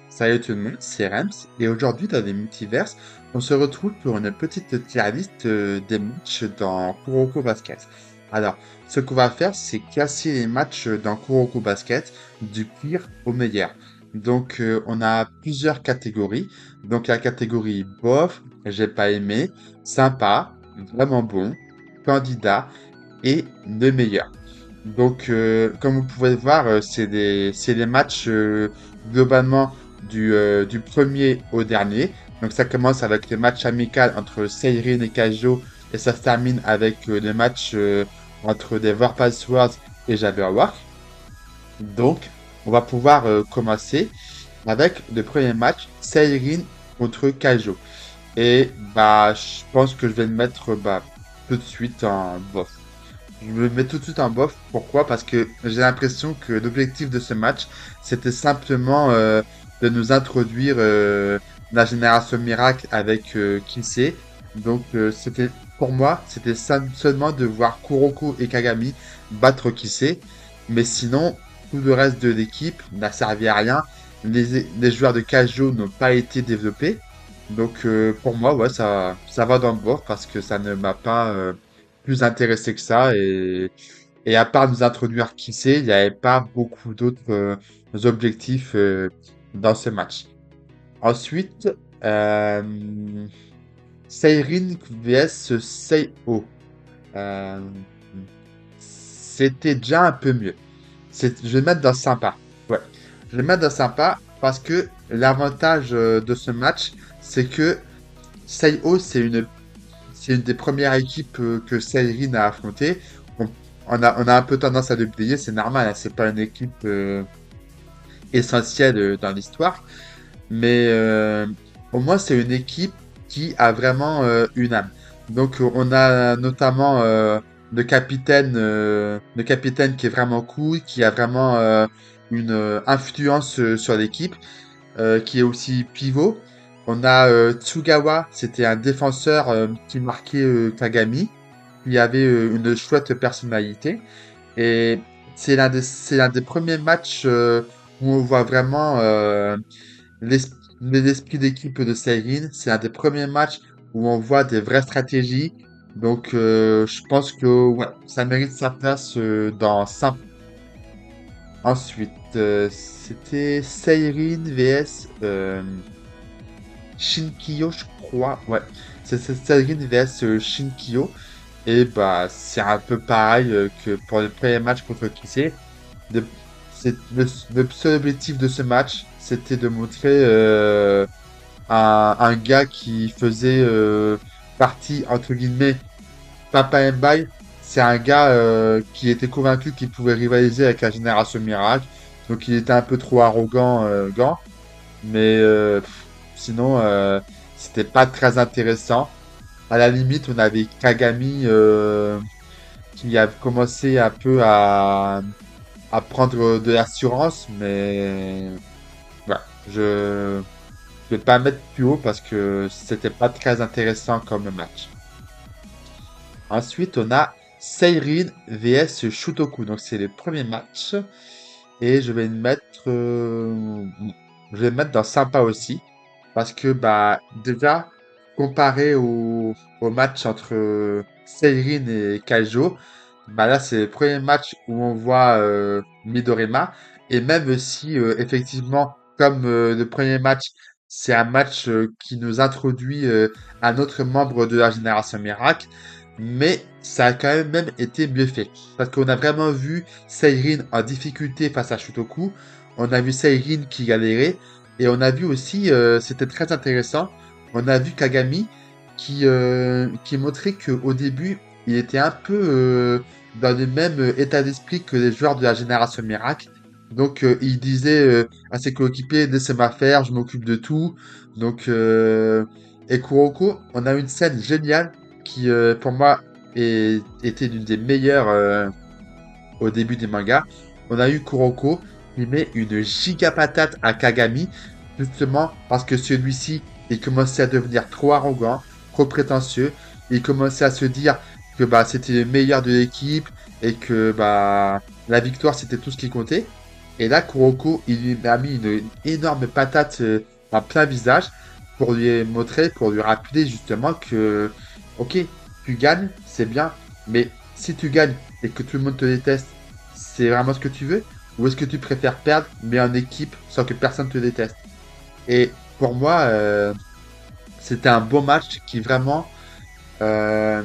Salut tout le monde, c'est Rams et aujourd'hui dans les multiverses, on se retrouve pour une petite tier list des matchs dans Kuroko Basket. Alors, ce qu'on va faire, c'est classer les matchs dans Kuroko Basket du pire au meilleur. Donc, on a plusieurs catégories. Donc, la catégorie bof, j'ai pas aimé, sympa, vraiment bon, candidat et le meilleur. Donc, comme vous pouvez le voir, c'est des matchs globalement du premier au dernier. Donc, ça commence avec le match amical entre Seirin et Kaijo et ça se termine avec le match entre des Warpath Swords et Jabberwock. Donc, on va pouvoir commencer avec le premier match, Seirin contre Kaijo. Et bah, je pense que je vais le mettre tout de suite en bof. Je me mets tout de suite en bof. Pourquoi? Parce que j'ai l'impression que l'objectif de ce match, c'était simplement de nous introduire la génération miracle avec Kinsey. Donc c'était pour moi, c'était seulement de voir Kuroko et Kagami battre Kinsey. Mais sinon, tout le reste de l'équipe n'a servi à rien. Les joueurs de Kaijo n'ont pas été développés. Donc pour moi, ouais, ça va dans le bof parce que ça ne m'a pas plus intéressé que ça. Et à part nous introduire qui c'est, il n'y avait pas beaucoup d'autres objectifs dans ce match. Ensuite, euh, Seirin vs Seiho. Euh, C'était déjà un peu mieux. Je vais le mettre dans sympa. Ouais. Je vais le mettre dans sympa parce que l'avantage de ce match, c'est que Seiho, c'est une des premières équipes que Seirin a affrontées. On, on a un peu tendance à l'oublier, c'est normal, hein, c'est pas une équipe essentielle dans l'histoire, mais au moins c'est une équipe qui a vraiment une âme. Donc on a notamment le capitaine qui est vraiment cool, qui a vraiment une influence sur l'équipe qui est aussi pivot. On a Tsugawa, c'était un défenseur qui marquait Kagami, qui avait une chouette personnalité. Et c'est l'un des premiers matchs où on voit vraiment l'esprit d'équipe de Seirin. C'est un des premiers matchs où on voit des vraies stratégies. Donc je pense que ouais, ça mérite sa place dans 5. Ensuite, c'était Seirin vs Shinkyo, je crois. Ouais, c'est Seirin vs Shinkyo. Et bah, c'est un peu pareil que pour le premier match contre Kisei. Le, le seul objectif de ce match, c'était de montrer un gars qui faisait partie, entre guillemets, Papa Mbaye. C'est un gars qui était convaincu qu'il pouvait rivaliser avec la Génération Miracle. Donc il était un peu trop arrogant, Gant. Mais sinon, c'était pas très intéressant. À la limite, on avait Kagami qui a commencé un peu à prendre de l'assurance, mais voilà, je vais pas mettre plus haut parce que c'était pas très intéressant comme match. Ensuite, on a Seirin vs Shutoku. Donc c'est le premier match et je vais le mettre, je vais le mettre dans sympa aussi parce que bah déjà comparé au match entre Seirin et Kaijo, bah là c'est le premier match où on voit Midorima et même si effectivement comme le premier match c'est un match qui nous introduit un autre membre de la génération Miracle, mais ça a quand même été mieux fait parce qu'on a vraiment vu Seirin en difficulté face à Shutoku, on a vu Seirin qui galérait et on a vu aussi, c'était très intéressant, on a vu Kagami qui montrait qu'au début, il était un peu dans le même état d'esprit que les joueurs de la génération Miracle. Donc, il disait à ses coéquipiers, laissez-moi faire, je m'occupe de tout. Donc, et Kuroko, on a une scène géniale qui, pour moi, était l'une des meilleures au début des mangas. On a eu Kuroko qui met une giga patate à Kagami, justement parce que celui-ci, il commençait à devenir trop arrogant, trop prétentieux. Il commençait à se dire que c'était le meilleur de l'équipe et que la victoire c'était tout ce qui comptait. Et là, Kuroko, il lui a mis une énorme patate en plein visage pour lui montrer, pour lui rappeler justement que, ok, tu gagnes, c'est bien, mais si tu gagnes et que tout le monde te déteste, c'est vraiment ce que tu veux? Ou est-ce que tu préfères perdre, mais en équipe, sans que personne te déteste? Et pour moi, c'était un beau match qui vraiment euh,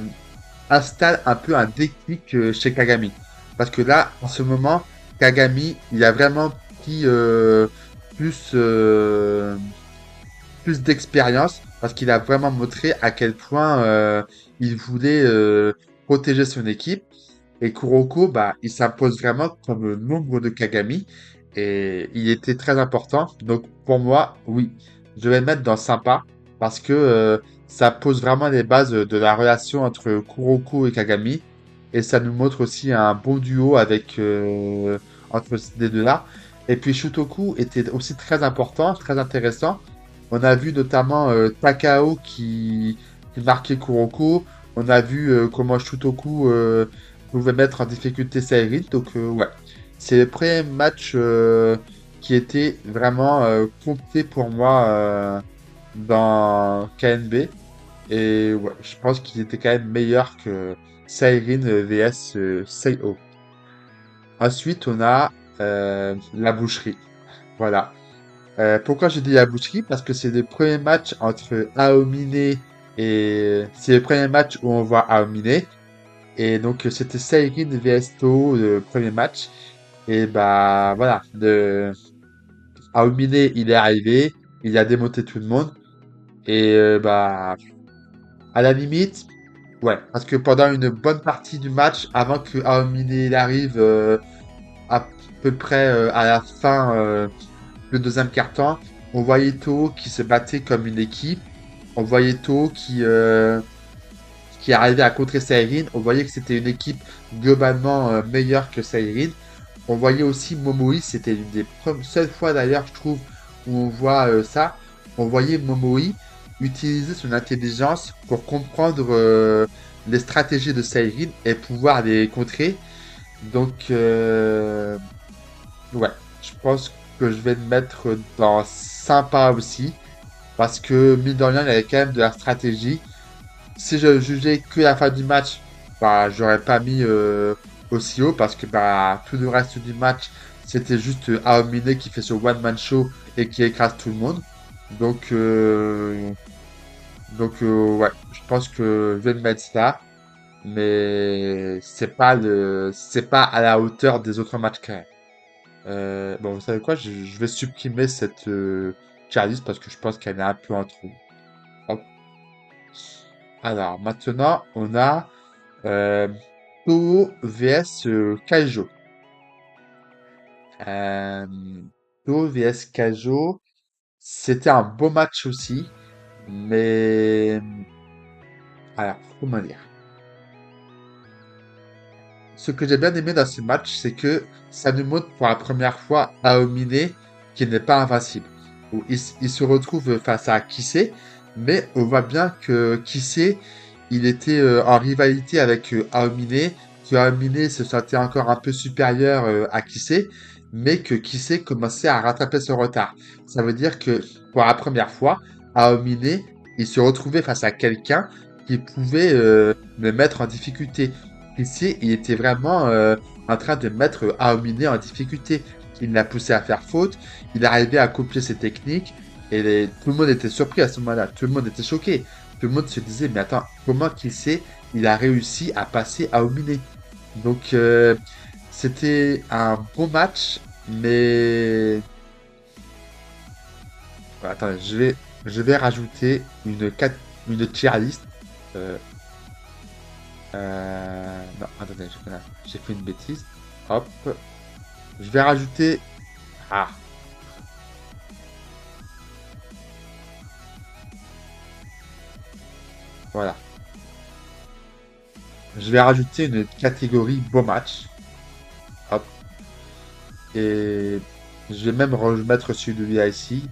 installe un peu un déclic chez Kagami. Parce que là, en ce moment, Kagami, il a vraiment pris plus, plus d'expérience parce qu'il a vraiment montré à quel point il voulait protéger son équipe. Et Kuroko, bah, il s'impose vraiment comme l'ombre de Kagami. Et il était très important. Donc pour moi, oui, je vais le mettre dans sympa parce que ça pose vraiment les bases de la relation entre Kuroko et Kagami. Et ça nous montre aussi un bon duo avec entre ces deux-là. Et puis Shutoku était aussi très important, très intéressant. On a vu notamment Takao qui marquait Kuroko. On a vu comment Shutoku pouvait mettre en difficulté Sairin. Donc, ouais, c'est le premier match qui était vraiment compté pour moi dans KNB. Et ouais, je pense qu'il était quand même meilleur que Sairin vs Seiho. Ensuite, on a la boucherie. Voilà. Pourquoi je dis la boucherie? Parce que c'est le premier match entre Aomine et c'est le premier match où on voit Aomine. Et donc, c'était Seirin vs Toho, le premier match. Et bah, voilà. Aomine, il est arrivé. Il a démonté tout le monde. Et bah, à la limite, ouais. Parce que pendant une bonne partie du match, avant que Aomine il arrive, à peu près à la fin le deuxième quart-temps, on voyait Toho qui se battait comme une équipe. On voyait Toho qui arrivait à contrer Seirin. On voyait que c'était une équipe globalement meilleure que Seirin. On voyait aussi Momoi, c'était une des seules fois d'ailleurs, je trouve, où on voit ça. On voyait Momoi utiliser son intelligence pour comprendre les stratégies de Seirin et pouvoir les contrer. Donc, ouais, je pense que je vais le mettre dans sympa aussi. Parce que, mine de rien, il y avait quand même de la stratégie. Si je jugeais que la fin du match, bah, j'aurais pas mis aussi haut parce que bah, tout le reste du match, c'était juste Aomine qui fait ce one-man show et qui écrase tout le monde. Donc, ouais, je pense que je vais me mettre ça, mais c'est pas à la hauteur des autres matchs quand même. Bon, vous savez quoi, je vais supprimer cette tier list parce que je pense qu'elle est un peu en trop. Hop. Alors, maintenant, on a Euh, Toho vs Kaijo. Euh, Toho vs Kaijo, c'était un beau match aussi, mais alors, comment dire? Ce que j'ai bien aimé dans ce match, c'est que ça nous montre pour la première fois Aomine qui n'est pas invincible. Où il se retrouve face à Kisei, mais on voit bien que Kisei, il était en rivalité avec Aomine, que Aomine se sentait encore un peu supérieur à Kisei, mais que Kisei commençait à rattraper son retard. Ça veut dire que pour la première fois, Aomine, il se retrouvait face à quelqu'un qui pouvait le mettre en difficulté. Ici, il était vraiment en train de mettre Aomine en difficulté. Il l'a poussé à faire faute, il arrivait à copier ses techniques, et tout le monde était surpris à ce moment-là, tout le monde était choqué. Tout le monde se disait, mais attends, comment qu'il sait, il a réussi à passer Aomine. Donc, c'était un bon match, mais... Ouais, attendez, je vais rajouter une tier list. Euh, non, attendez, j'ai fait une bêtise. Hop. Je vais rajouter. Ah, voilà. Je vais rajouter une catégorie beau match. Hop. Et je vais même remettre celui de VIC.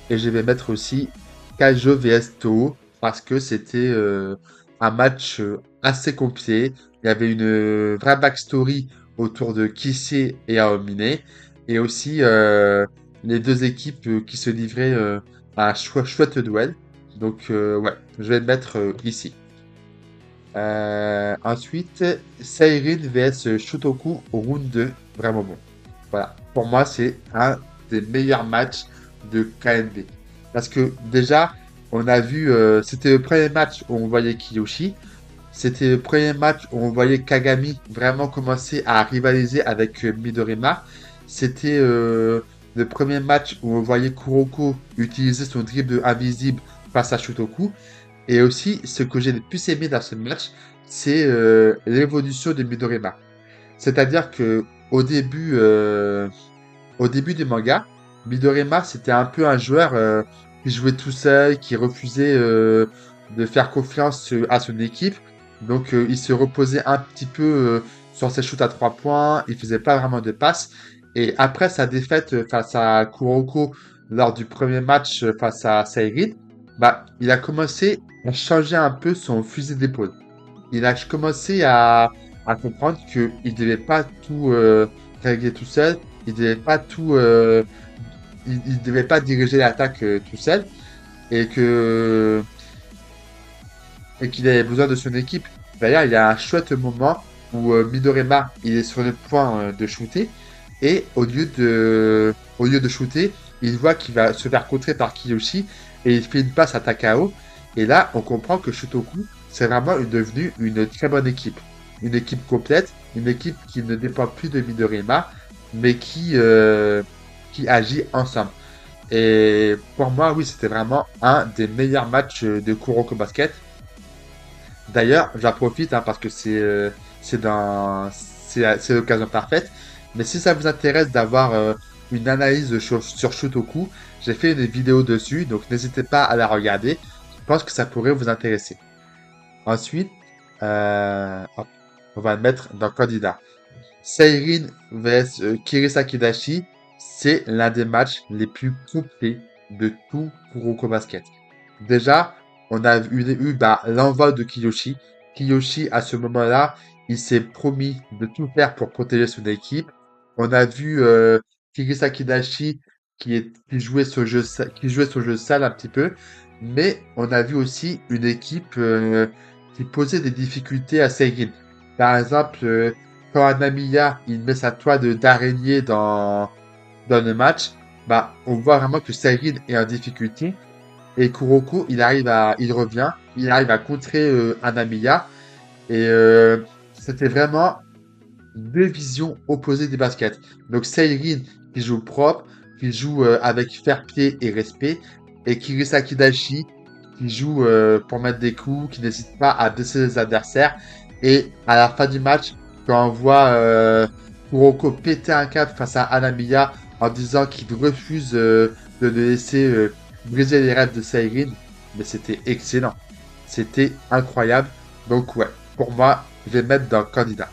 Et je vais mettre aussi Kaijo vs Toho. Parce que c'était un match assez compliqué. Il y avait une vraie backstory autour de Kisei et Aomine. et aussi les deux équipes qui se livraient à un chouette duel. Donc, ouais, je vais le mettre ici. Ensuite, Seirin vs Shotoku au round 2, vraiment bon. Voilà, pour moi, c'est un des meilleurs matchs de KNB. Parce que déjà, on a vu, c'était le premier match où on voyait Kiyoshi. C'était le premier match où on voyait Kagami vraiment commencer à rivaliser avec Midorima. C'était le premier match où on voyait Kuroko utiliser son dribble invisible face à Shotoku. Et aussi, ce que j'ai le plus aimé dans ce match, c'est l'évolution de Midorima. C'est-à-dire que au début du manga, Midorima, c'était un peu un joueur qui jouait tout seul, qui refusait de faire confiance à son équipe. Donc, il se reposait un petit peu sur ses shoots à 3 points. Il faisait pas vraiment de passes. Et après sa défaite face à Kuroko lors du premier match face à Sairin, bah, il a commencé à changer un peu son fusil d'épaule. Il a commencé à comprendre qu'il ne devait pas tout régler tout seul, il ne devait pas tout, il devait pas diriger l'attaque tout seul, et que et qu'il avait besoin de son équipe. D'ailleurs, il y a un chouette moment où Midorima il est sur le point de shooter, et au lieu de shooter, il voit qu'il va se faire contrer par Kiyoshi, et il fait une passe à Takao. Et là, on comprend que Shotoku, c'est vraiment devenu une très bonne équipe. Une équipe complète, une équipe qui ne dépend plus de Midorima, mais qui agit ensemble. Et pour moi, oui, c'était vraiment un des meilleurs matchs de Kuroko Basket. D'ailleurs, j'en profite hein, parce que c'est l'occasion parfaite. Mais si ça vous intéresse d'avoir une analyse sur Shotoku, j'ai fait une vidéo dessus, donc n'hésitez pas à la regarder. Je pense que ça pourrait vous intéresser. Ensuite, hop, on va le mettre dans le candidat. Seirin vs Kirisa Dashi, c'est l'un des matchs les plus complets de tout Kuroko Basket. Déjà, on a eu bah, l'envol de Kiyoshi. Kiyoshi, à ce moment-là, il s'est promis de tout faire pour protéger son équipe. On a vu Kirisa Dashi qui jouait qui jouait son jeu sale un petit peu. Mais on a vu aussi une équipe qui posait des difficultés à Seirin. Par exemple, quand Anamiya il met sa toile d'araignée dans le match, bah, on voit vraiment que Seirin est en difficulté. Et Kuroko, il revient, il arrive à contrer Anamiya. Et c'était vraiment deux visions opposées du basket. Donc Seirin qui joue propre, qui joue avec fair-play et respect. Et Kirisaki Dashi qui joue pour mettre des coups, qui n'hésite pas à blesser les adversaires. Et à la fin du match, quand on voit Kuroko péter un câble face à Anamiya en disant qu'il refuse de le laisser briser les rêves de Seirin, mais c'était excellent. C'était incroyable. Donc ouais, pour moi, je vais mettre dans le candidat.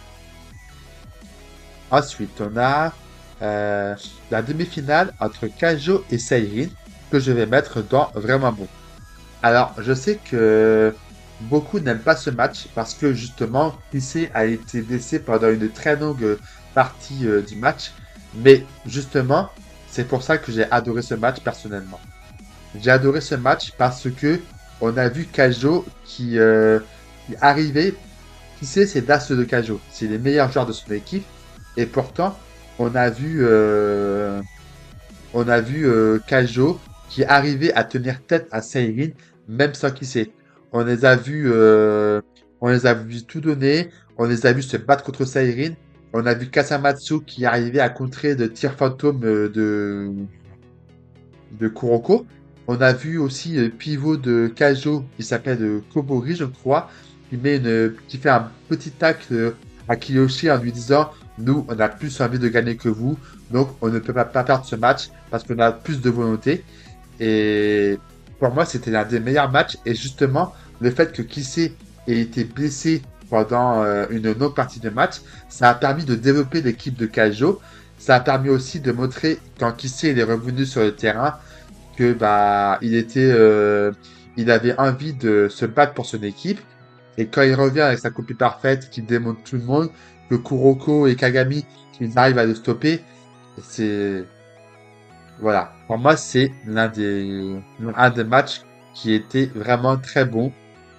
Ensuite, on a euh, la demi-finale entre Kajo et Seirin que je vais mettre dans vraiment bon. Alors, je sais que beaucoup n'aiment pas ce match parce que justement, Kissé a été blessé pendant une très longue partie du match. Mais justement, c'est pour ça que j'ai adoré ce match personnellement. J'ai adoré ce match parce que on a vu Kajo qui arrivait. Kissé, c'est l'as de Kajo. C'est les meilleurs joueurs de son équipe. Et pourtant, on a vu, euh, on a vu Kajo qui arrivait à tenir tête à Seirin, même sans qui c'est. On les a vus tout donner, on les a vus se battre contre Seirin. On a vu Kasamatsu qui arrivait à contrer de tirs fantômes de Kuroko. On a vu aussi le pivot de Kajo, qui s'appelle Kobori, je crois, qui fait un petit tacle à Kiyoshi en lui disant nous, on a plus envie de gagner que vous, donc on ne peut pas perdre ce match parce qu'on a plus de volonté. Et pour moi, c'était l'un des meilleurs matchs. Et justement, le fait que Kissé ait été blessé pendant une longue partie de match, ça a permis de développer l'équipe de Kajo. Ça a permis aussi de montrer quand Kissé est revenu sur le terrain que bah il avait envie de se battre pour son équipe. Et quand il revient avec sa copie parfaite, qui démontre tout le monde que Kuroko et Kagami, ils arrivent à le stopper, C'est, voilà. Pour moi, c'est un des matchs qui était vraiment très bon,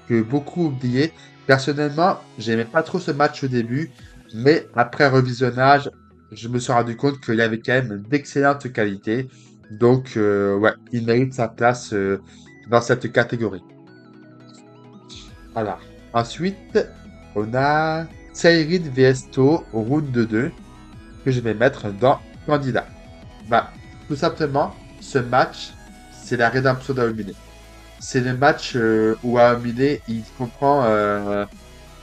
que beaucoup oublié. Personnellement, j'aimais pas trop ce match au début, mais après revisionnage, je me suis rendu compte qu'il y avait quand même d'excellentes qualités. Donc, ouais, il mérite sa place, dans cette catégorie. Voilà. Ensuite, on a Seirin Viesto Round 2 que je vais mettre dans candidat. Bah, tout simplement, ce match, c'est la rédemption d'Aomine. C'est le match où Aomine, il comprend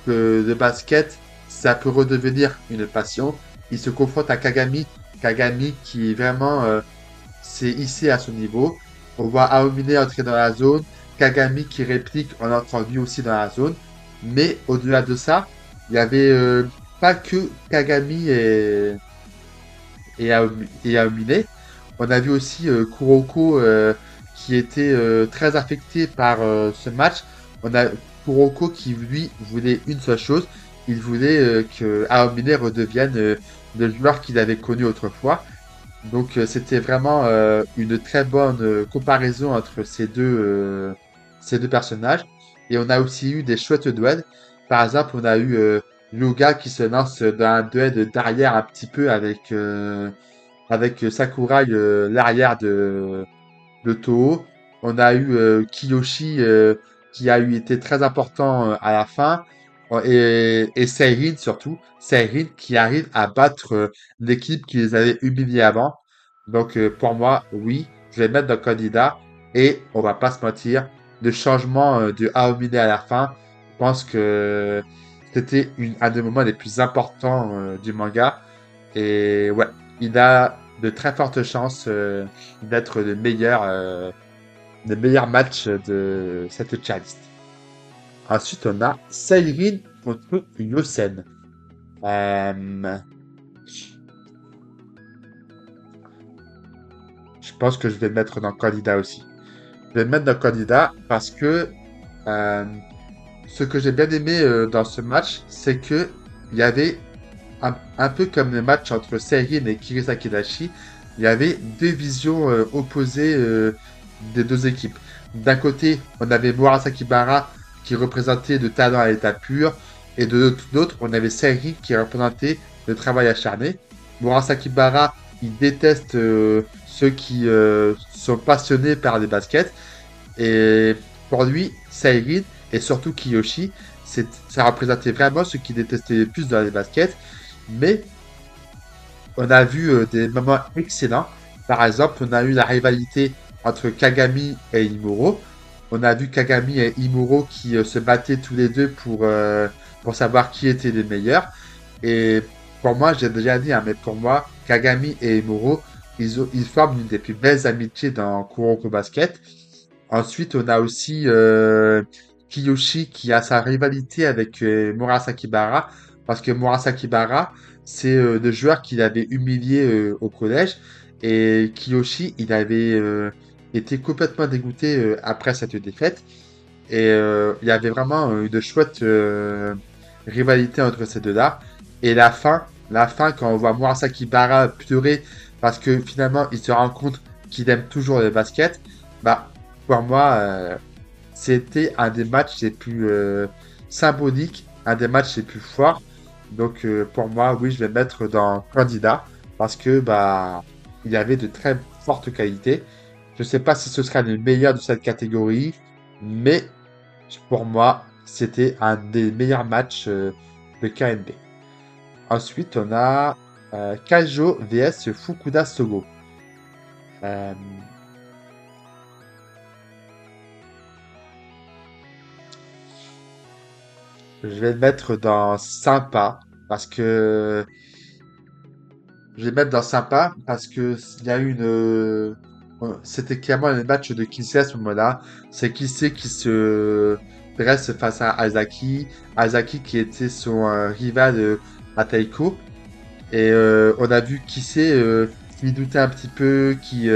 que le basket, ça peut redevenir une passion. Il se confronte à Kagami, Kagami qui est vraiment s'est hissé à son niveau. On voit Aomine entrer dans la zone, Kagami qui réplique en entrant lui aussi dans la zone. Mais au-delà de ça, il y avait pas que Kagami et Aomine. On a vu aussi Kuroko qui était très affecté par ce match. On a Kuroko qui, lui, voulait une seule chose. Il voulait que Aomine redevienne le joueur qu'il avait connu autrefois. Donc c'était vraiment une très bonne comparaison entre ces deux personnages. Et on a aussi eu des chouettes duels. Par exemple, on a eu Luga qui se lance dans un duel d'arrière un petit peu avec Sakurai, l'arrière de Toho. On a eu Kiyoshi qui a eu été très important à la fin. Et Seirin surtout. Seirin qui arrive à battre l'équipe qui les avait humiliés avant. Donc pour moi, oui, je vais mettre dans le candidat. Et on va pas se mentir, le changement de Aomine à la fin, je pense que c'était un des moments les plus importants du manga. Et ouais, il a de très fortes chances d'être le meilleur match de cette checklist. Ensuite, on a Seirin contre Yosen. Euh, je pense que je vais le mettre dans le candidat aussi. Je vais le mettre dans le candidat parce que euh, ce que j'ai bien aimé dans ce match, c'est que il y avait un peu comme le match entre Seirin et Kirisaki Dashi, il y avait deux visions opposées des deux équipes. D'un côté, on avait Murasaki Bara qui représentait le talent à l'état pur, et de l'autre, on avait Seirin qui représentait le travail acharné. Murasaki Bara, il déteste ceux qui sont passionnés par les baskets, et pour lui, Seirin et surtout Kiyoshi, ça représentait vraiment ceux qui détestaient le plus dans les baskets. Mais on a vu des moments excellents. Par exemple, on a eu la rivalité entre Kagami et Imuro. On a vu Kagami et Imuro qui se battaient tous les deux pour savoir qui était le meilleur. Et pour moi, j'ai déjà dit, hein, mais pour moi, Kagami et Imuro, ils forment une des plus belles amitiés dans Kuroko Basket. Ensuite, on a aussi Kiyoshi qui a sa rivalité avec Murasaki Bara, parce que Murasaki Bara, c'est le joueur qu'il avait humilié au collège, et Kiyoshi, il avait été complètement dégoûté après cette défaite, et il y avait vraiment une chouette rivalité entre ces deux-là. Et la fin, quand on voit Murasaki Bara pleurer parce que finalement il se rend compte qu'il aime toujours le basket, bah pour moi, c'était un des matchs les plus symboliques, un des matchs les plus forts. Donc pour moi, oui, je vais mettre dans candidat parce que bah il y avait de très fortes qualités. Je ne sais pas si ce sera le meilleur de cette catégorie, mais pour moi, c'était un des meilleurs matchs de KNB. Ensuite, on a Kaijo vs Fukuda Sogo. Euh, je vais le mettre dans sympa parce que je vais le mettre dans sympa parce que il y a eu c'était clairement un match de Kinsey à ce moment-là. C'est Kinsey qui se dresse face à Azaki. Azaki qui était son rival à Taiko. Et on a vu Kinsey qui doutait un petit peu, qui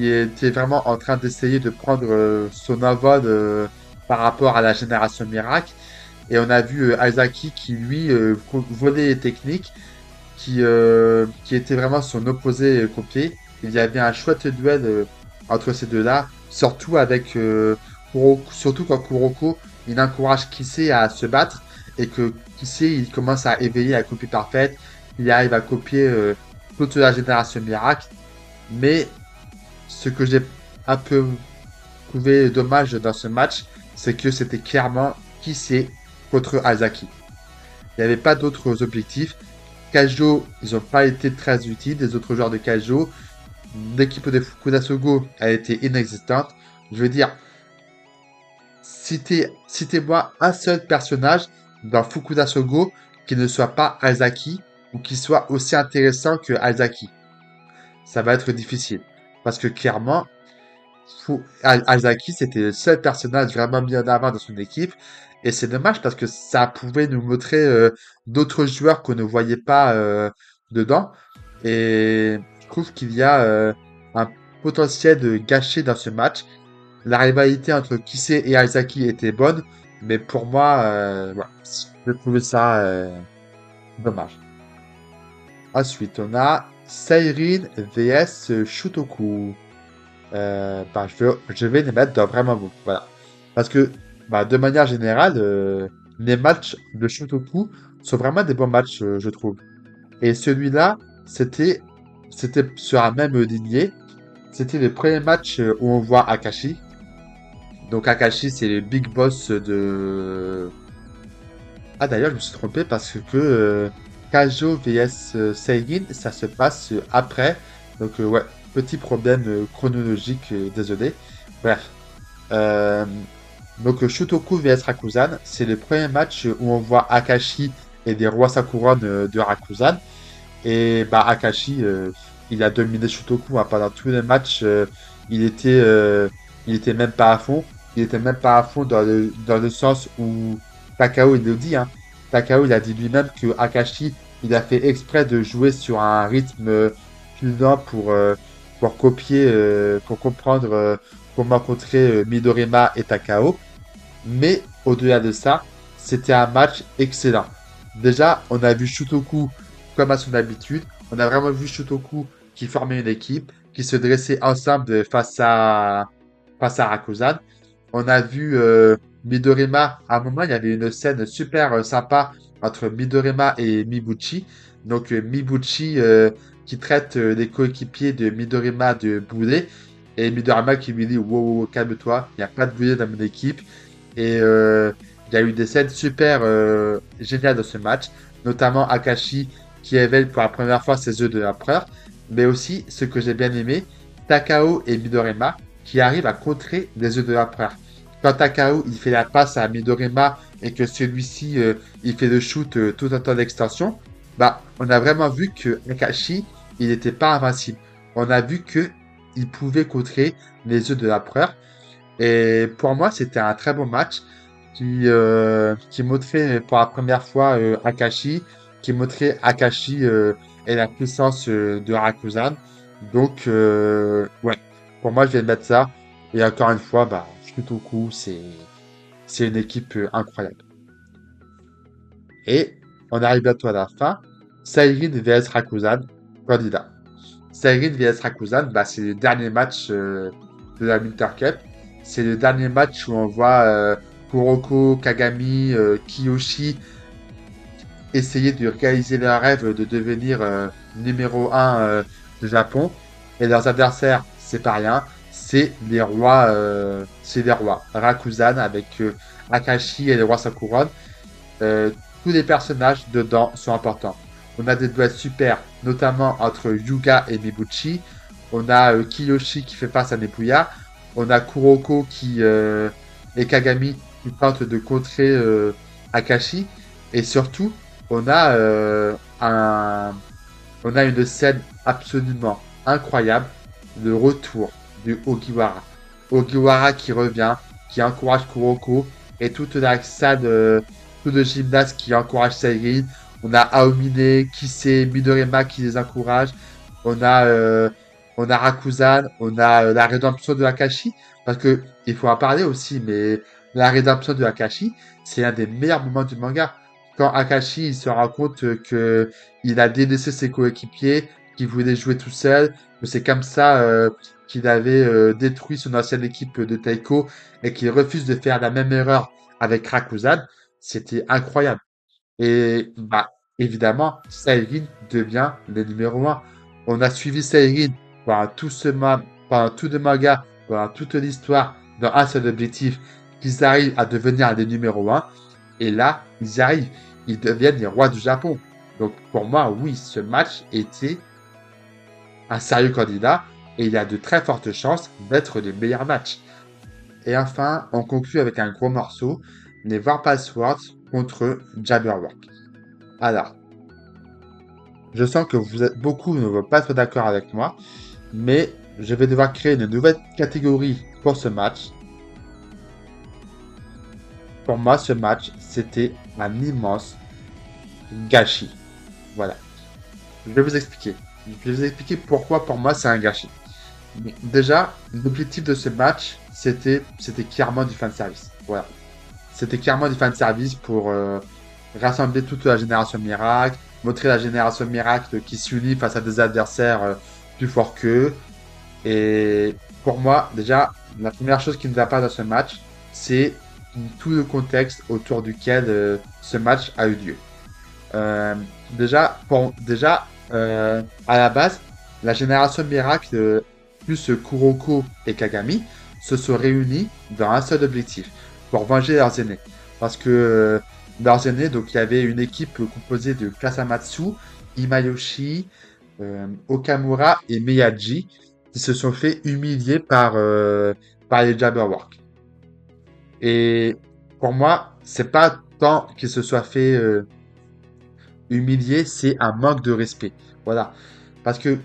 était vraiment en train d'essayer de prendre son envol par rapport à la génération Miracle. Et on a vu Azaki qui, lui, volait les techniques. qui était vraiment son opposé copié. Il y avait un chouette duel entre ces deux-là, surtout avec surtout quand Kuroko il encourage Kisei à se battre et que Kisei il commence à éveiller la copie parfaite, il arrive à copier toute la génération miracle. Mais ce que j'ai un peu trouvé dommage dans ce match, c'est que c'était clairement Kisei contre Azaki. Il n'y avait pas d'autres objectifs. Kaijo, ils n'ont pas été très utiles. Les autres joueurs de Kaijo, l'équipe de Fukunasogo a été inexistante. Je veux dire, citez-moi un seul personnage dans Fukunasogo qui ne soit pas Azaki ou qui soit aussi intéressant que Azaki. Ça va être difficile. Parce que clairement, Azaki, c'était le seul personnage vraiment mis en avant dans son équipe. Et c'est dommage parce que ça pouvait nous montrer d'autres joueurs qu'on ne voyait pas dedans. Et je trouve qu'il y a un potentiel de gâché dans ce match. La rivalité entre Kisei et Azaki était bonne, mais pour moi, voilà, je trouvais ça dommage. Ensuite, on a Seirin vs Shutoku. Je vais les mettre dans vraiment bon. Voilà. Parce que, de manière générale, les matchs de Shotoku sont vraiment des bons matchs, je trouve. Et celui-là, c'était sur la même lignée. C'était le premier match où on voit Akashi. Donc Akashi, c'est le big boss de... Ah d'ailleurs, je me suis trompé parce que Kajo vs Seigin, ça se passe après. Donc ouais, petit problème chronologique, désolé. Bref. Euh, donc Shutoku vs Rakuzan, c'est le premier match où on voit Akashi et des rois Sakuran de Rakuzan. Et Akashi, il a dominé Shutoku hein, pendant tous les matchs. Il était, euh, il était même pas à fond. Il était même pas à fond dans le sens où Takao il le dit. Hein. Takao il a dit lui-même que Akashi il a fait exprès de jouer sur un rythme plus lent pour copier, pour comprendre comment contrer Midorima et Takao. Mais au-delà de ça, c'était un match excellent. Déjà, on a vu Shutoku comme à son habitude. On a vraiment vu Shutoku qui formait une équipe, qui se dressait ensemble face à Rakuzan. On a vu Midorima. À un moment, il y avait une scène super sympa entre Midorima et Mibuchi. Donc, Mibuchi qui traite les coéquipiers de Midorima de boulet. Et Midorima qui lui dit wow, wow, wow, calme-toi, il n'y a pas de boulet dans mon équipe. Et il y a eu des scènes super géniales dans ce match, notamment Akashi qui éveille pour la première fois ses yeux de l'empereur, mais aussi ce que j'ai bien aimé, Takao et Midorima qui arrivent à contrer les yeux de l'empereur. Quand Takao il fait la passe à Midorima et que celui-ci il fait le shoot tout en temps d'extension, on a vraiment vu que Akashi il n'était pas invincible. On a vu que il pouvait contrer les yeux de l'empereur. Et pour moi, c'était un très bon match qui montrait pour la première fois Akashi, qui montrait Akashi et la puissance de Rakuzan. Donc, ouais, pour moi, je vais mettre ça. Et encore une fois, Shutoku, c'est une équipe incroyable. Et on arrive bientôt à la fin. Sairin vs Rakuzan, candidat. Sairin vs Rakuzan, c'est le dernier match de la Winter Cup. C'est le dernier match où on voit Kuroko, Kagami, Kiyoshi essayer de réaliser leur rêve de devenir numéro 1 du Japon. Et leurs adversaires, c'est pas rien. C'est les rois. Rakuzan avec Akashi et les rois Sakuran. Euh, tous les personnages dedans sont importants. On a des duels super, notamment entre Yuga et Mibuchi. On a Kiyoshi qui fait face à Nebuya. On a Kuroko et Kagami qui tentent de contrer Akashi. Et surtout, on a, on a une scène absolument incroyable, le retour de Ogiwara. Ogiwara qui revient, qui encourage Kuroko et toute la salle, tout le gymnase qui encourage Sairin. On a Aomine, Kisei, Midorima qui les encourage. On a, euh, on a Rakuzan, on a la rédemption de Akashi. Parce que il faut en parler aussi, mais la rédemption de Akashi, c'est un des meilleurs moments du manga. quand Akashi il se rend compte que il a délaissé ses coéquipiers, qu'il voulait jouer tout seul, que c'est comme ça qu'il avait détruit son ancienne équipe de Taiko et qu'il refuse de faire la même erreur avec Rakuzan, c'était incroyable. Et bah, évidemment, Sairin devient le numéro un. On a suivi Sairin pendant tout le manga, pendant toute l'histoire, dans un seul objectif, qu'ils arrivent à devenir les numéros un. Et là, ils y arrivent. Ils deviennent les rois du Japon. Donc pour moi, oui, ce match était un sérieux candidat et il a de très fortes chances d'être le meilleur match. Et enfin, on conclut avec un gros morceau, les War Passwords contre Jabberwock. Alors, je sens que beaucoup ne vont pas être d'accord avec moi, mais je vais devoir créer une nouvelle catégorie pour ce match. Pour moi, ce match, c'était un immense gâchis. Voilà. Je vais vous expliquer. Je vais vous expliquer pourquoi pour moi c'est un gâchis. Déjà, l'objectif de ce match, c'était clairement du fan service. Voilà. C'était clairement du fan service pour rassembler toute la génération miracle, montrer la génération miracle qui s'unit face à des adversaires plus forts qu'eux. Et pour moi, déjà, la première chose qui ne va pas dans ce match, c'est tout le contexte autour duquel ce match a eu lieu. Euh, à la base, la génération miracle, plus Kuroko et Kagami, se sont réunis dans un seul objectif, pour venger leurs aînés. Parce que leurs aînés, donc il y avait une équipe composée de Kasamatsu, Imayoshi, Okamura et Miyagi, qui se sont fait humilier par les Jabberwock. Et pour moi, c'est pas tant qu'ils se soient fait humilier, c'est un manque de respect. Voilà. Parce que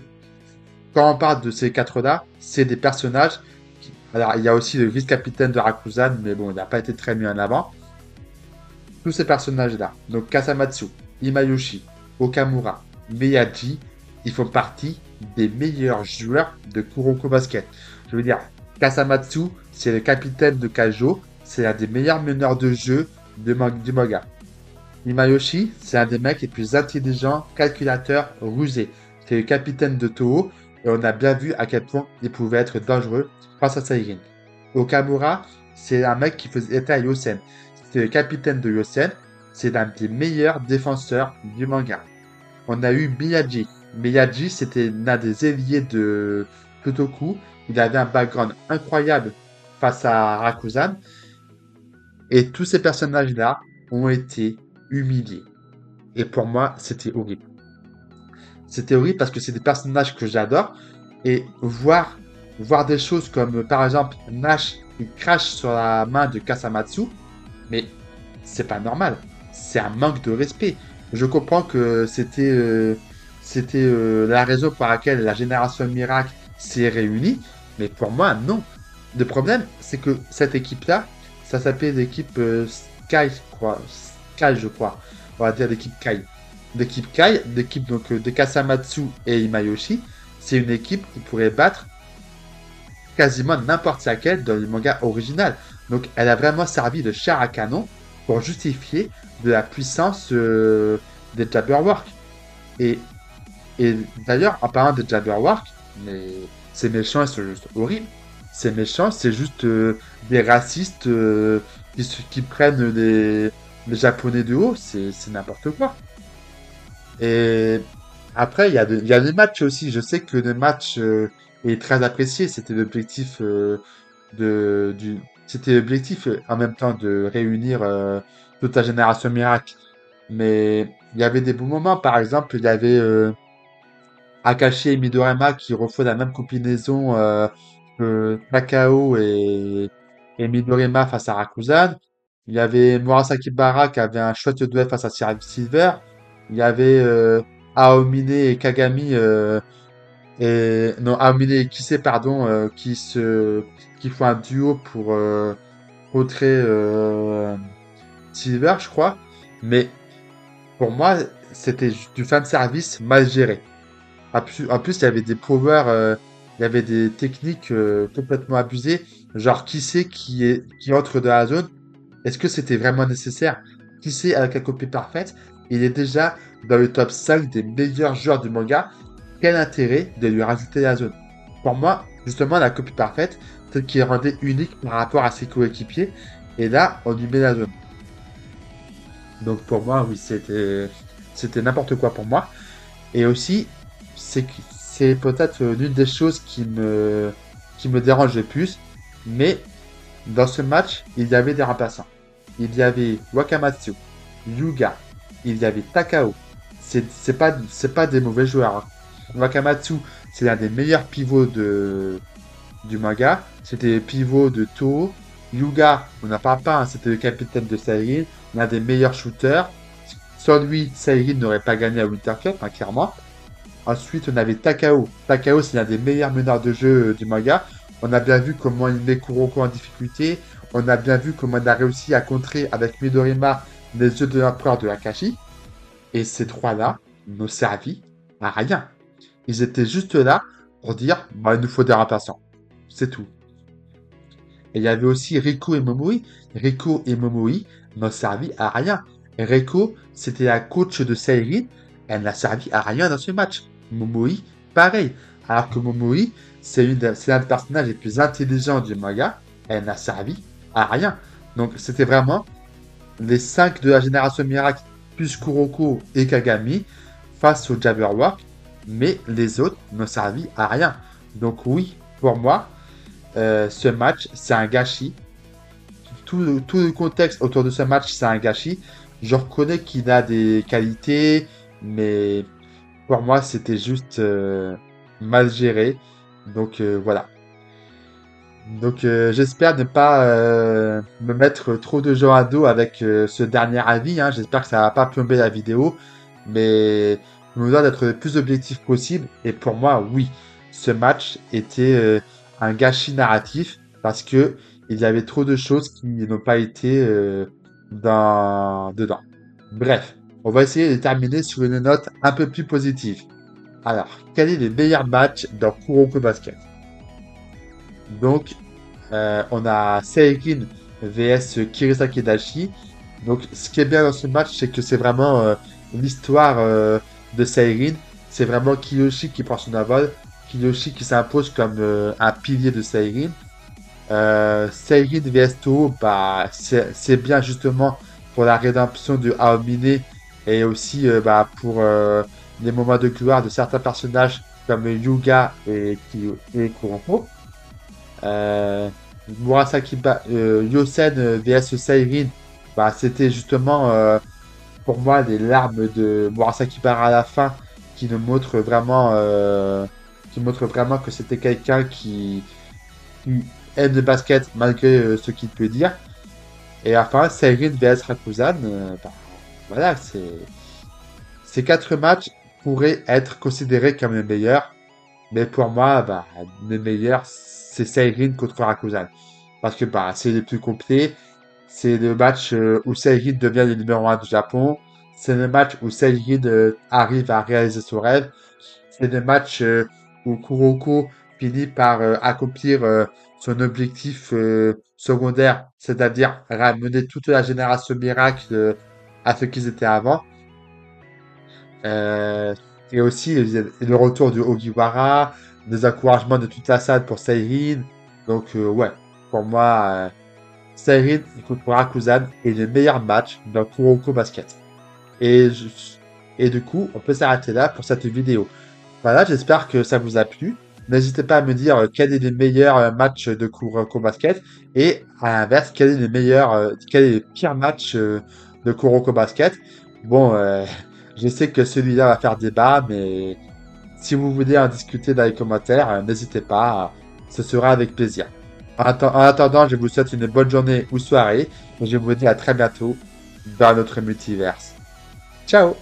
quand on parle de ces quatre-là, c'est des personnages. Alors, il y a aussi le vice-capitaine de Rakuzan, mais bon, il n'a pas été très mis en avant. Tous ces personnages-là, donc Kasamatsu, Imayoshi, Okamura, Miyagi, ils font partie des meilleurs joueurs de Kuroko Basket. Je veux dire, Kasamatsu, c'est le capitaine de Kaijo, c'est l'un des meilleurs meneurs de jeu du manga. Imayoshi, c'est un des mecs les plus intelligents, calculateurs, rusés. C'est le capitaine de Toho et on a bien vu à quel point il pouvait être dangereux face à Sairin. Okamura, c'est un mec qui faisait état à Yosen. C'est le capitaine de Yosen, c'est l'un des meilleurs défenseurs du manga. On a eu Miyagi. Miyagi, c'était l'un des ailiers de Totoku. Il avait un background incroyable face à Rakuzan. Et tous ces personnages-là ont été humiliés. Et pour moi, c'était horrible. C'était horrible parce que c'est des personnages que j'adore. Et voir des choses comme, par exemple, Nash qui crache sur la main de Kasamatsu, mais c'est pas normal. C'est un manque de respect. Je comprends que c'était la raison pour laquelle la génération miracle s'est réunie, mais pour moi, non. Le problème, c'est que cette équipe-là, ça s'appelle l'équipe Sky, je crois. Sky, je crois. On va dire l'équipe Kai. L'équipe Kai, l'équipe donc de Kasamatsu et Imayoshi, c'est une équipe qui pourrait battre quasiment n'importe laquelle dans le manga original. Donc elle a vraiment servi de chair à canon pour justifier de la puissance des Jabberwock. Et, et d'ailleurs, en parlant des Jabberwock, mais ces méchants, ils sont juste horribles. Ces méchants, c'est juste des racistes qui prennent les Japonais de haut. C'est n'importe quoi. Et après, il y a des matchs aussi. Je sais que le match est très apprécié. C'était l'objectif en même temps de réunir toute la génération miracle. Mais il y avait des bons moments. Par exemple, il y avait Akashi et Midoriyama qui refont la même combinaison que Takao et Midoriyama face à Rakuzan. Il y avait Murasaki Bara qui avait un chouette duel face à Silver. Il y avait Aomine et Kagami et non Aomine et Kise pardon qui font un duo pour contrer Silver, je crois. Mais pour moi, c'était du fan service mal géré. En plus, il y avait des powers, il y avait des techniques complètement abusées. Genre, qui entre dans la zone? Est-ce que c'était vraiment nécessaire? qui sait, avec la copie parfaite, il est déjà dans le top 5 des meilleurs joueurs du manga. Quel intérêt de lui rajouter la zone? Pour moi, justement, la copie parfaite, c'est ce qui le rendait unique par rapport à ses coéquipiers. Et là, on lui met la zone. Donc pour moi, oui, c'était n'importe quoi pour moi. Et aussi, c'est peut-être l'une des choses qui me dérange le plus. Mais dans ce match, il y avait des remplaçants. Il y avait Wakamatsu, Yuga, il y avait Takao. C'est pas des mauvais joueurs, hein. Wakamatsu, c'est l'un des meilleurs pivots du manga. C'était le pivot de Toho. Yuga, on n'en parle pas, hein, c'était le capitaine de Sairin, l'un des meilleurs shooters. Sans lui, Sairin n'aurait pas gagné à Winter Cup, hein, clairement. Ensuite, on avait Takao. Takao, c'est l'un des meilleurs meneurs de jeu du manga. On a bien vu comment il met Kuroko en difficulté. On a bien vu comment il a réussi à contrer avec Midorima les œufs de l'empereur de Akashi. Et ces trois-là n'ont servi à rien. Ils étaient juste là pour dire, bah, il nous faut des remplaçants. C'est tout. Et il y avait aussi Riko et Momoi. Riko et Momoi n'ont servi à rien. Riko, c'était la coach de Seirin. Elle n'a servi à rien dans ce match. Momoi, pareil. Alors que Momoi, c'est l'un des personnages les plus intelligents du manga. Elle n'a servi à rien. Donc c'était vraiment les 5 de la génération Miracle, plus Kuroko et Kagami, face au Jabberwock. Mais les autres n'ont servi à rien. Donc oui, pour moi, ce match, c'est un gâchis. Tout le contexte autour de ce match, c'est un gâchis. Je reconnais qu'il a des qualités, mais pour moi, c'était juste mal géré. Donc voilà. Donc j'espère ne pas me mettre trop de gens à dos avec ce dernier avis, hein. J'espère que ça va pas plomber la vidéo, mais je me dois d'être le plus objectif possible. Et pour moi, oui, ce match était un gâchis narratif parce que il y avait trop de choses qui n'ont pas été dedans. Bref, on va essayer de terminer sur une note un peu plus positive. Alors, quel est le meilleur match dans Kuroko Basket? Donc, on a Seirin vs Kirisaki Dashi. Donc, ce qui est bien dans ce match, c'est que c'est vraiment l'histoire de Seirin. C'est vraiment Kiyoshi qui prend son envol. Kiyoshi qui s'impose comme un pilier de Seirin. Seirin vs Toho, bah, c'est bien justement pour la rédemption de Aomine et aussi pour les moments de gloire de certains personnages comme Yuga et Kuroko. Euh, Yosen vs Seirin, bah, c'était justement pour moi les larmes de Murasaki Bara à la fin qui montrent vraiment que c'était quelqu'un qui aime le basket malgré ce qu'il peut dire. Et enfin, Seirin vs Rakuzan, bah, voilà, ces quatre matchs pourraient être considérés comme les meilleurs. Mais pour moi, bah, le meilleur, c'est Seirin contre Rakuzan. Parce que bah, c'est le plus complet. C'est le match où Seirin devient le numéro 1 du Japon. C'est le match où Seirin arrive à réaliser son rêve. C'est le match où Kuroko finit par accomplir son objectif secondaire, c'est-à-dire ramener toute la génération miracle à ce qu'ils étaient avant. Euh, et aussi le retour du Ogiwara, des encouragements de toute la salle pour Seirin. Donc ouais, pour moi, Seirin contre Rakuzan est le meilleur match dans Kuroko Basket. Et, je- et du coup, on peut s'arrêter là pour cette vidéo. Voilà, j'espère que ça vous a plu. N'hésitez pas à me dire quel est le meilleur match de Kuroko Basket et à l'inverse, quel est le pire match de Kuroko Basket. Bon, je sais que celui-là va faire débat, mais si vous voulez en discuter dans les commentaires, n'hésitez pas, ce sera avec plaisir. En attendant, je vous souhaite une bonne journée ou soirée et je vous dis à très bientôt dans notre multiverse. Ciao!